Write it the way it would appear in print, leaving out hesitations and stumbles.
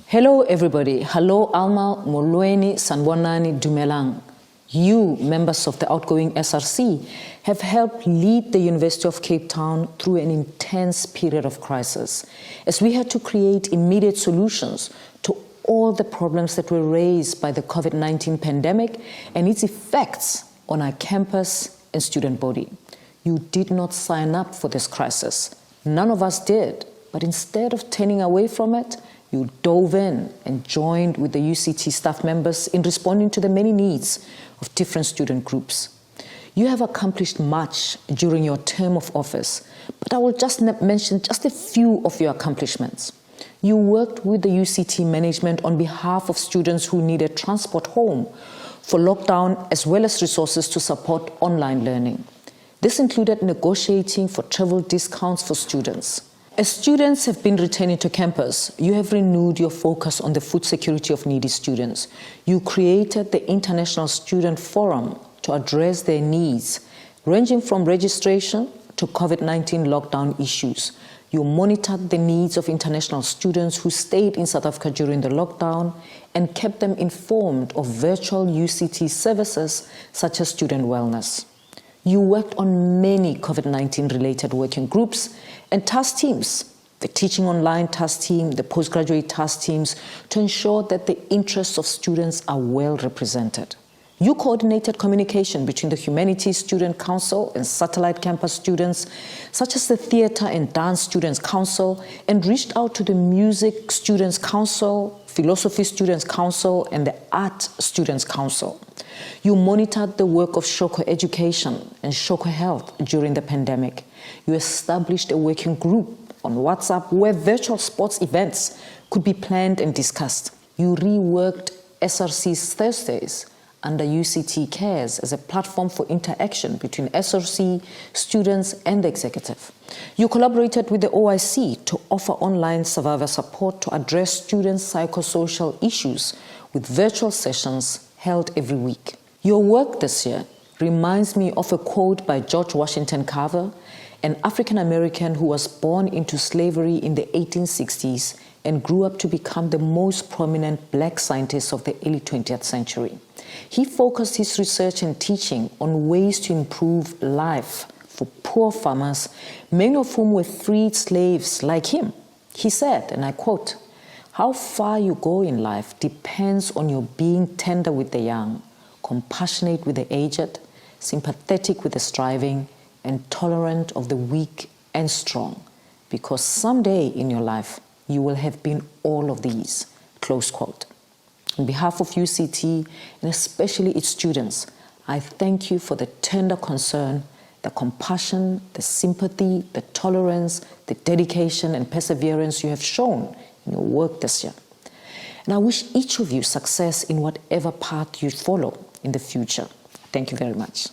Hello everybody. Hello Alma, Molweni, Sanbonani, Dumelang. You, members of the outgoing SRC, have helped lead the University of Cape Town through an intense period of crisis, as we had to create immediate solutions to all the problems that were raised by the COVID-19 pandemic and its effects on our campus and student body. You did not sign up for this crisis. None of us did, but instead of turning away from it, you dove in and joined with the UCT staff members in responding to the many needs of different student groups. You have accomplished much during your term of office, but I will just mention just a few of your accomplishments. You worked with the UCT management on behalf of students who needed transport home for lockdown, as well as resources to support online learning. This included negotiating for travel discounts for students. As students have been returning to campus, you have renewed your focus on the food security of needy students. You created the International Student Forum to address their needs, ranging from registration to COVID-19 lockdown issues. You monitored the needs of international students who stayed in South Africa during the lockdown and kept them informed of virtual UCT services such as student wellness. You worked on many COVID-19 related working groups and task teams, the teaching online task team, the postgraduate task teams, to ensure that the interests of students are well represented. You coordinated communication between the Humanities Student Council and satellite campus students, such as the Theatre and Dance Students Council, and reached out to the Music Students Council, Philosophy Students Council, and the Art Students Council. You monitored the work of Shoko Education and Shoko Health during the pandemic. You established a working group on WhatsApp where virtual sports events could be planned and discussed. You reworked SRC's Thursdays under UCT Cares as a platform for interaction between SRC, students, and the executive. You collaborated with the OIC to offer online survivor support to address students' psychosocial issues with virtual sessions held every week. Your work this year reminds me of a quote by George Washington Carver, an African-American who was born into slavery in the 1860s and grew up to become the most prominent black scientist of the early 20th century. He focused his research and teaching on ways to improve life for poor farmers, many of whom were freed slaves like him. He said, and I quote, "How far you go in life depends on your being tender with the young, compassionate with the aged, sympathetic with the striving, and tolerant of the weak and strong, because someday in your life you will have been all of these." Close quote. On behalf of UCT, and especially its students, I thank you for the tender concern, the compassion, the sympathy, the tolerance, the dedication and perseverance you have shown in your work this year. And I wish each of you success in whatever path you follow in the future. Thank you very much.